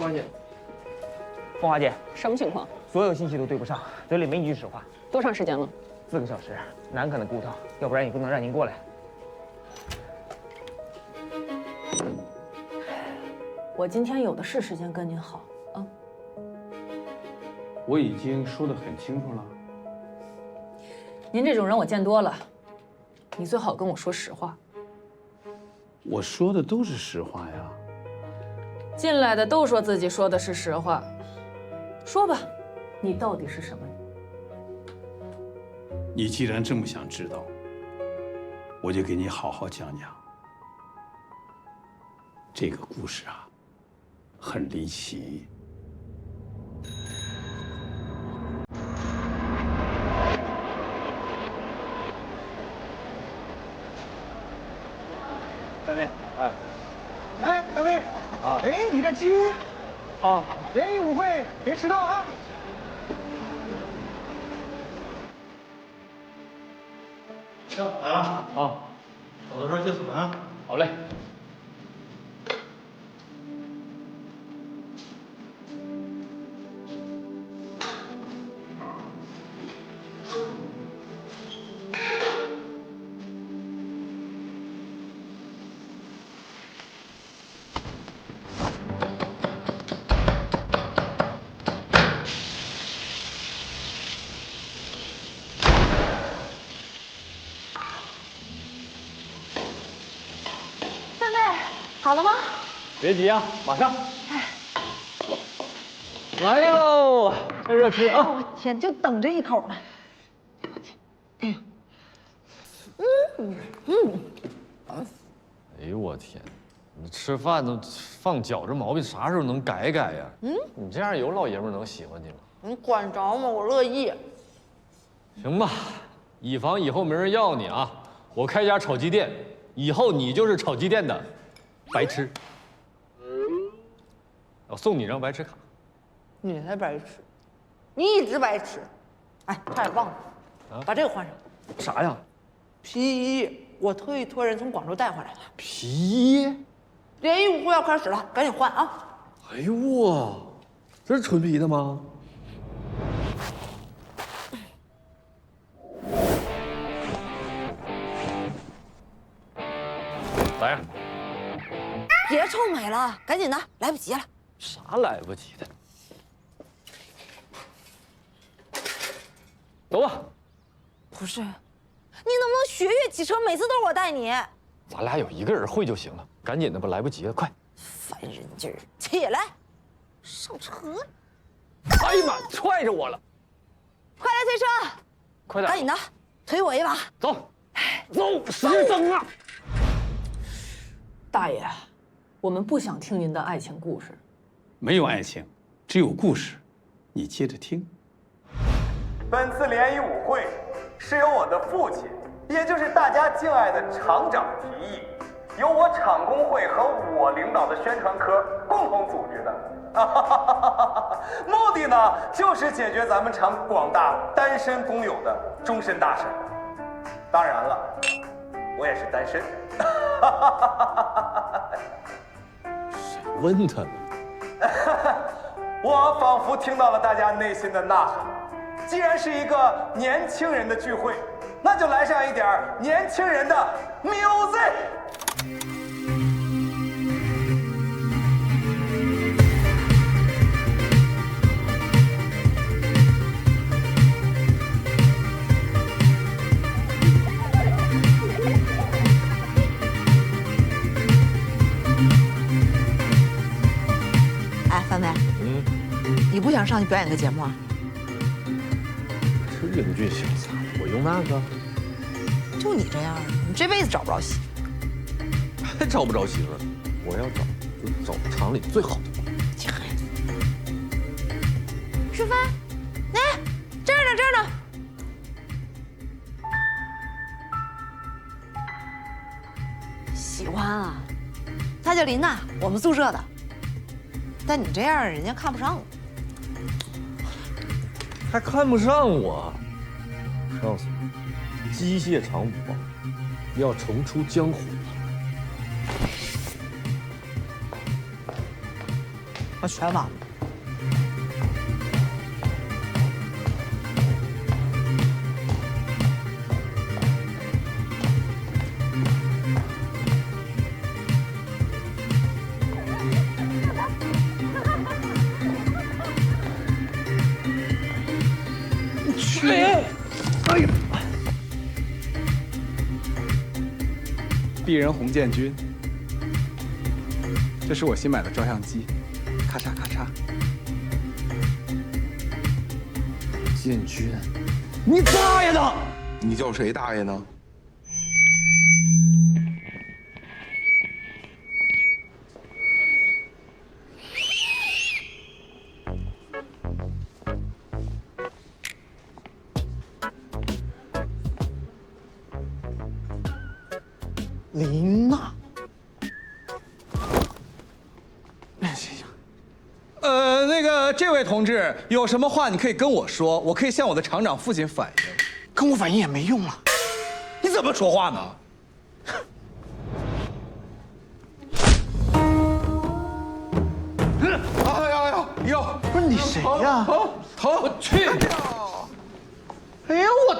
花姐，凤华姐，什么情况？所有信息都对不上，嘴里没一句实话。多长时间了4个小时，难啃的骨头，要不然也不能让您过来。我今天有的是时间跟您好啊。我已经说得很清楚了。您这种人我见多了，你最好跟我说实话。我说的都是实话呀。进来的都说自己说的是实话，说吧，你到底是什么人？你既然这么想知道，我就给你好好讲讲。这个故事啊，很离奇。大卫，哎，大卫，啊，哎，你这鸡，啊，联谊舞会别迟到啊！行，来了，啊，走的时候记死啊！好嘞。好了吗？别急啊，马上。来喽，趁热吃啊！我天，就等这一口呢。哎呦我天，你吃饭都放脚这毛病啥时候能改改呀？你这样有老爷们能喜欢你吗？你管着吗？我乐意。行吧，以防以后没人要你啊，我开家炒鸡店，以后你就是炒鸡店的白痴。我送你张白痴卡。你才白痴，你一直白痴。哎，差点忘了，把这个换上。啥呀？皮衣，我特意托人从广州带回来的。皮衣？联谊舞会要开始了，赶紧换啊！哎呦哇，这是纯皮的吗？来呀！别臭美了，赶紧的，来不及了。啥来不及的？走吧。不是，你能不能学学骑车？每次都是我带你。咱俩有一个人会就行了，赶紧的吧，来不及了，快！烦人劲儿，起来，上车。哎呀妈，踹着我了！快来推车，快点，赶紧的，推我一把。走，走，使劲蹬啊！大爷，我们不想听您的爱情故事。没有爱情，只有故事。你接着听。本次联谊舞会是由我的父亲，也就是大家敬爱的厂长提议，由我厂工会和我领导的宣传科共同组织的。目的呢，就是解决咱们厂广大单身工友的终身大事。当然了，我也是单身。谁问他呢？我仿佛听到了大家内心的呐喊。既然是一个年轻人的聚会，那就来上一点年轻人的 music。哎，范伟，你不想上去表演个节目啊？这英俊潇洒，我用那个就你这样，你这辈子找不着戏。还找不着媳妇儿，我要找就找厂里最好的。淑芬，哎，这儿呢，这儿呢。喜欢啊，她叫琳娜，我们宿舍的。但你这样，人家看不上你。还看不上我？告诉你，机械厂舞啊，要重出江湖。他全完了。鄙人洪建军，这是我新买的照相机，咔嚓咔嚓。建军，你大爷的！你叫谁大爷呢？林娜，那个这位同志，有什么话你可以跟我说，我可以向我的厂长父亲反映。跟我反映也没用了。你怎么说话呢？哎呀，不是你谁呀？疼！我去！哎呀我！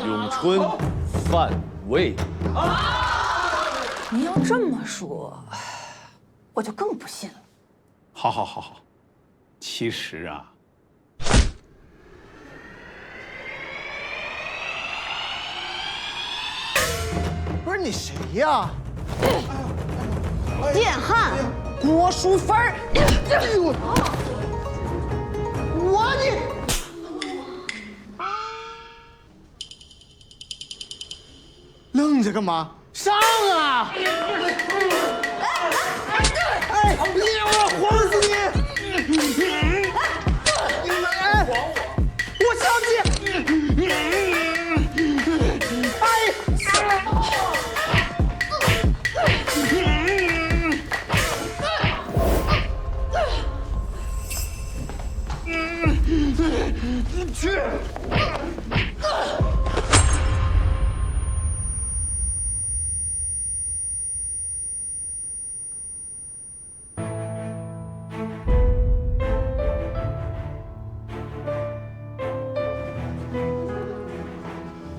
咏春范围。你要这么说，我就更不信了。好，其实啊，不是你谁呀？电焊郭淑芬儿。我你。愣着干嘛？上啊！哎，你让我晃死你！哎，我相信。哎。去。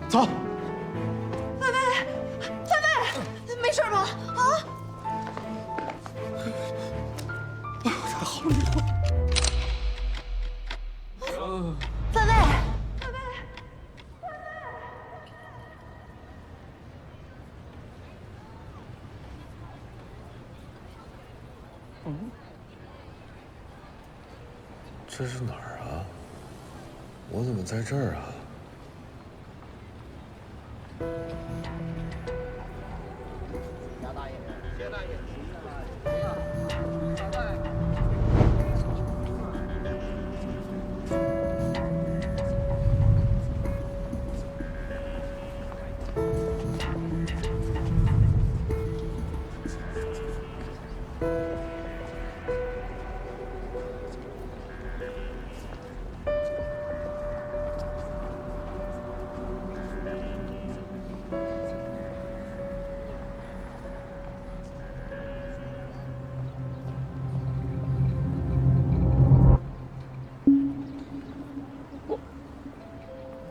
走。没事吗？啊？太好了，范卫，这是哪儿啊？我怎么在这儿啊？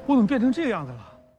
我怎么变成这个样子了？